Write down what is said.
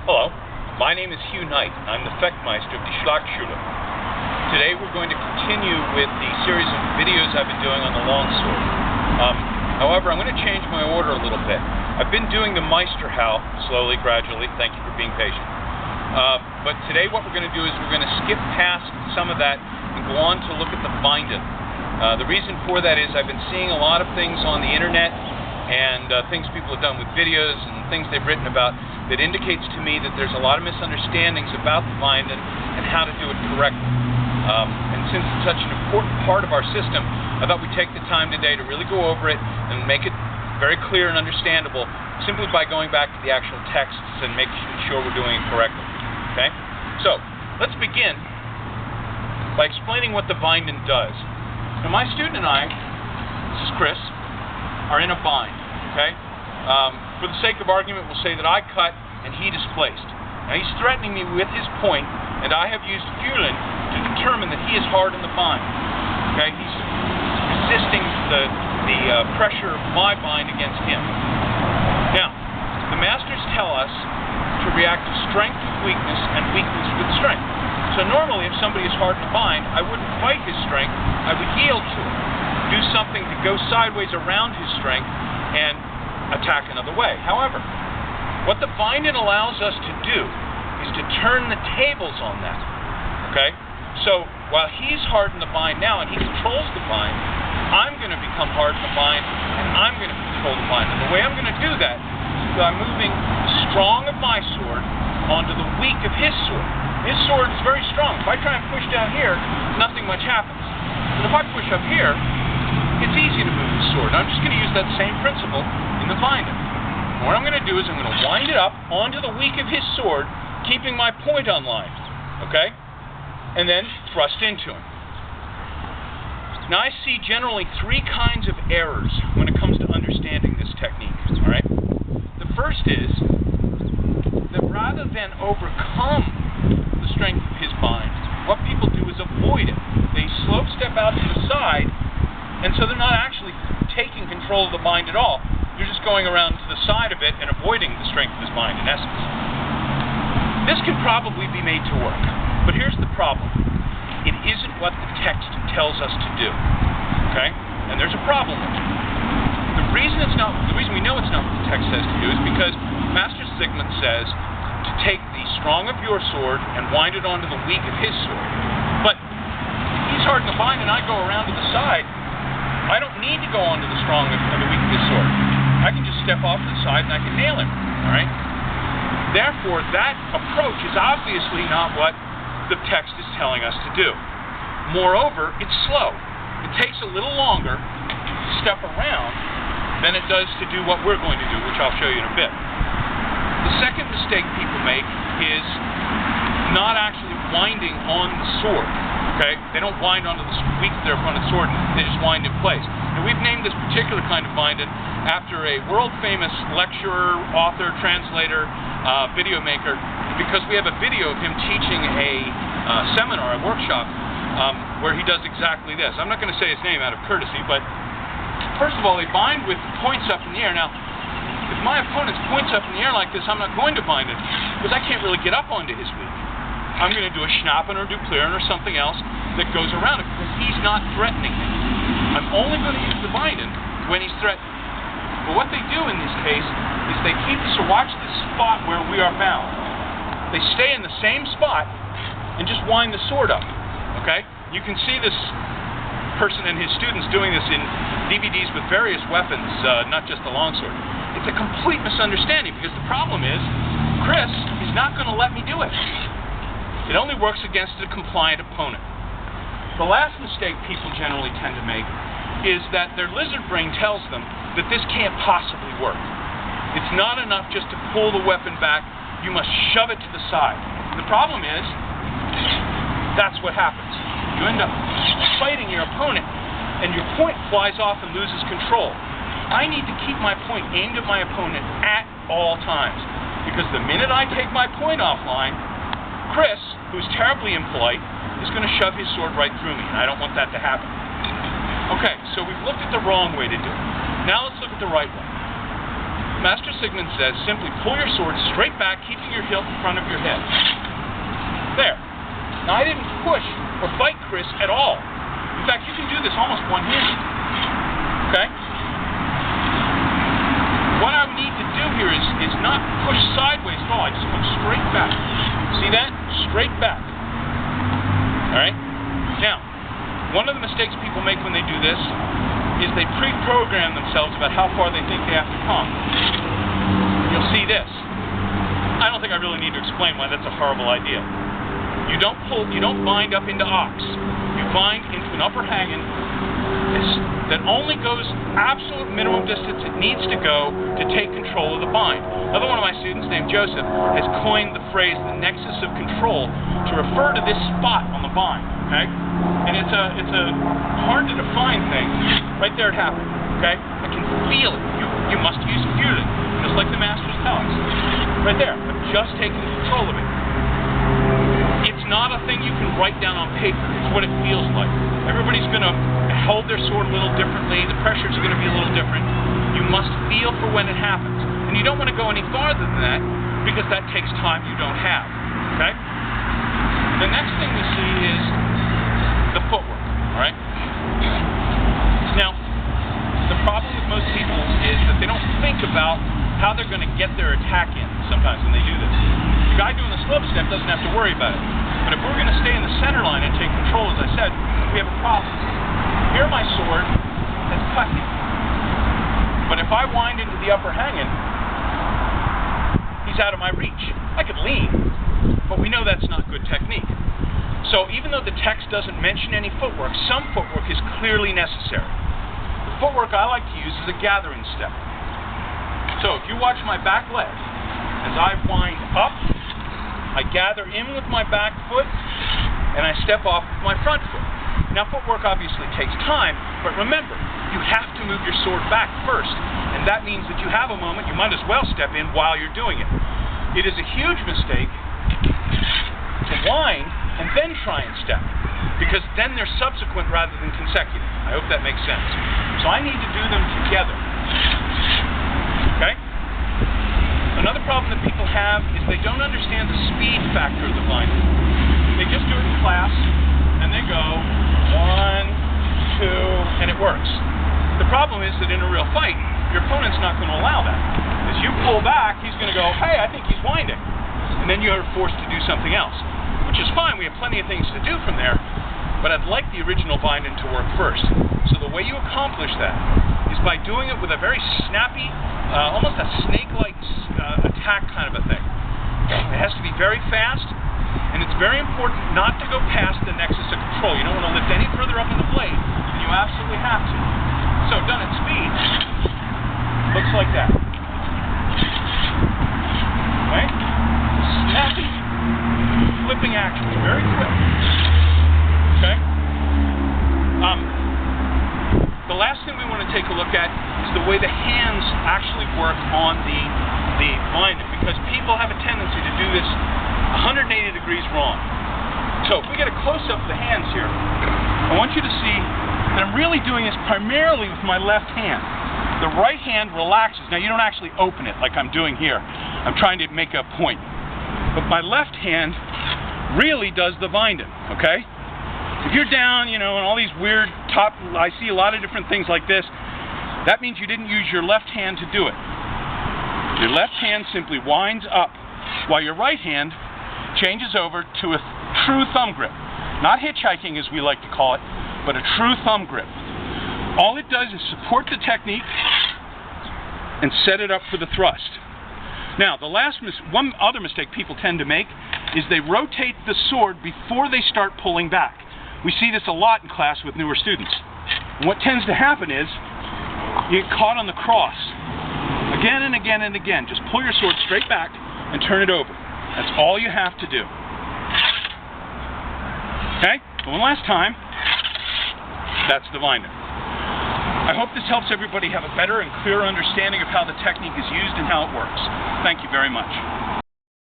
Hello, my name is Hugh Knight. I'm the Fechtmeister of the Schlachtschule. Today we're going to continue with the series of videos I've been doing on the longsword. However, I'm going to change my order a little bit. I've been doing the Meisterhau slowly, gradually. Thank you for being patient. But today what we're going to do is we're going to skip past some of that and go on to look at the Winden. The reason for that is I've been seeing a lot of things on the internet and things people have done with videos and things they've written about that indicates to me that there's a lot of misunderstandings about the Winden and how to do it correctly. And since it's such an important part of our system, I thought we'd take the time today to really go over it and make it very clear and understandable simply by going back to the actual texts and making sure we're doing it correctly. Okay? So, let's begin by explaining what the Winden does. Now, my student and I, this is Chris, are in a bind. Okay? For the sake of argument, we'll say that I cut and he displaced. Now he's threatening me with his point, and I have used Winden to determine that he is hard in the bind. Okay, he's resisting the pressure of my bind against him. Now, the masters tell us to react to strength with weakness and weakness with strength. So normally, if somebody is hard in the bind, I wouldn't fight his strength, I would yield to him. Do something to go sideways around his strength and attack another way. However, what the Winden allows us to do is to turn the tables on that. Okay? So, while he's hard in the bind now and he controls the bind, I'm going to become hard in the bind and I'm going to control the bind. And the way I'm going to do that is by moving the strong of my sword onto the weak of his sword. His sword is very strong. If I try and push down here, nothing much happens. But if I push up here, it's easy to move the sword. And I'm just going to use that same principle in the Winden. What I'm going to do is I'm going to wind it up onto the weak of his sword, keeping my point on line. Okay? And then thrust into him. Now I see generally three kinds of errors when it comes to understanding this technique. Alright? The first is that rather than overcome the strength of his bind, what people do is avoid it. They slope step out to the side, and so they're not actually taking control of the bind at all. You're just going around to the side of it and avoiding the strength of his bind in essence. This can probably be made to work, but here's the problem. It isn't what the text tells us to do. Okay? And there's a problem with it. The reason we know it's not what the text says to do is because Master Sigmund says to take the strong of your sword and wind it onto the weak of his sword. But if he's hard in the bind and I go around to the side, I don't need to go onto the strong of the weak of his sword. I can just step off to the side and I can nail him. Alright? Therefore, that approach is obviously not what the text is telling us to do. Moreover, it's slow. It takes a little longer to step around than it does to do what we're going to do, which I'll show you in a bit. The second mistake people make is not actually winding on the sword. Okay? They don't wind onto the weak of their opponent's sword, they just wind in place. And we've named this particular kind of Winden after a world-famous lecturer, author, translator, video maker, because we have a video of him teaching a seminar, a workshop, where he does exactly this. I'm not going to say his name out of courtesy, but first of all, they bind with points up in the air. Now, if my opponent's points up in the air like this, I'm not going to bind it, because I can't really get up onto his weak. I'm going to do a schnappen or duplieren or something else that goes around it, because he's not threatening me. I'm only going to use the Winden when he's threatening. But what they do in this case is they keep, so watch this spot where we are bound. They stay in the same spot and just wind the sword up. Okay? You can see this person and his students doing this in DVDs with various weapons, not just the longsword. It's a complete misunderstanding, because the problem is Chris is not going to let me do it. It only works against a compliant opponent. The last mistake people generally tend to make is that their lizard brain tells them that this can't possibly work. It's not enough just to pull the weapon back, you must shove it to the side. The problem is, that's what happens. You end up fighting your opponent, and your point flies off and loses control. I need to keep my point aimed at my opponent at all times, because the minute I take my point offline, Chris, who's terribly impolite, is going to shove his sword right through me, and I don't want that to happen. Okay, so we've looked at the wrong way to do it. Now let's look at the right way. Master Sigmund says, simply pull your sword straight back, keeping your hilt out in front of your head. There. Now I didn't push or fight Chris at all. In fact, you can do this almost one-handed. Okay? What I need to do here is not push sideways at all. I just come straight back. See that? Straight back. Alright? Now, one of the mistakes people make when they do this is they pre-program themselves about how far they think they have to come. You'll see this. I don't think I really need to explain why that's a horrible idea. You don't bind up into ox. You bind into an upper hanging that only goes absolute minimum distance it needs to go to take control of the bind. Another one of my students named Joseph has coined the phrase the Nexus of Control to refer to this spot on the bind. Okay? And it's a hard to define thing. Right there it happened. Okay? I can feel it. You must use feeling, just like the masters tell us. Right there. I'm just taking control of it. It's not a thing you can write down on paper. It's what it feels like. Everybody's going to hold their sword a little differently. The pressure's going to be a little different. You must feel for when it happens. And you don't want to go any farther than that because that takes time you don't have. Okay? The next thing we see is the footwork. All right? Now, the problem with most people is that they don't think about how they're going to get their attack in sometimes when they do this. The guy doing the slope step doesn't have to worry about it. But if we're going to stay in the center line and take control, as I said, we have a problem. Here my sword has cut him. But if I wind into the upper hanging, he's out of my reach. I could lean, but we know that's not good technique. So even though the text doesn't mention any footwork, some footwork is clearly necessary. The footwork I like to use is a gathering step. So if you watch my back leg, as I wind up, I gather in with my back foot, and I step off with my front foot. Now, footwork obviously takes time, but remember, you have to move your sword back first, and that means that you have a moment, you might as well step in while you're doing it. It is a huge mistake to wind and then try and step, because then they're subsequent rather than consecutive. I hope that makes sense. So I need to do them together. Okay? Another problem that people have is they don't understand the speed factor of the binding. They just do it in class, and they go 1, 2, and it works. The problem is that in a real fight, your opponent's not going to allow that. As you pull back, he's going to go, hey, I think he's winding. And then you're forced to do something else, which is fine. We have plenty of things to do from there, but I'd like the original binding to work first. So the way you accomplish that is by doing it with a very snappy, almost a snake-like attack kind of a thing. It has to be very fast, and it's very important not to go past the Nexus of Control. You don't want to lift any further up in the blade than you absolutely have to. So done at speed, looks like that. Okay? Snappy, flipping action, very quick. Okay? The last thing we want to take a look at is the way the hands actually work on the binding, because people have a tendency to do this 180 degrees wrong. So if we get a close-up of the hands here, I want you to see that I'm really doing this primarily with my left hand. The right hand relaxes. Now you don't actually open it like I'm doing here. I'm trying to make a point. But my left hand really does the binding, okay? If you're down, you know, and all these weird I see a lot of different things like this, that means you didn't use your left hand to do it. Your left hand simply winds up, while your right hand changes over to a true thumb grip. Not hitchhiking, as we like to call it, but a true thumb grip. All it does is support the technique and set it up for the thrust. Now, one other mistake people tend to make is they rotate the sword before they start pulling back. We see this a lot in class with newer students. And what tends to happen is you get caught on the cross. Again and again and again. Just pull your sword straight back and turn it over. That's all you have to do. Okay? One last time. That's the binding. I hope this helps everybody have a better and clearer understanding of how the technique is used and how it works. Thank you very much.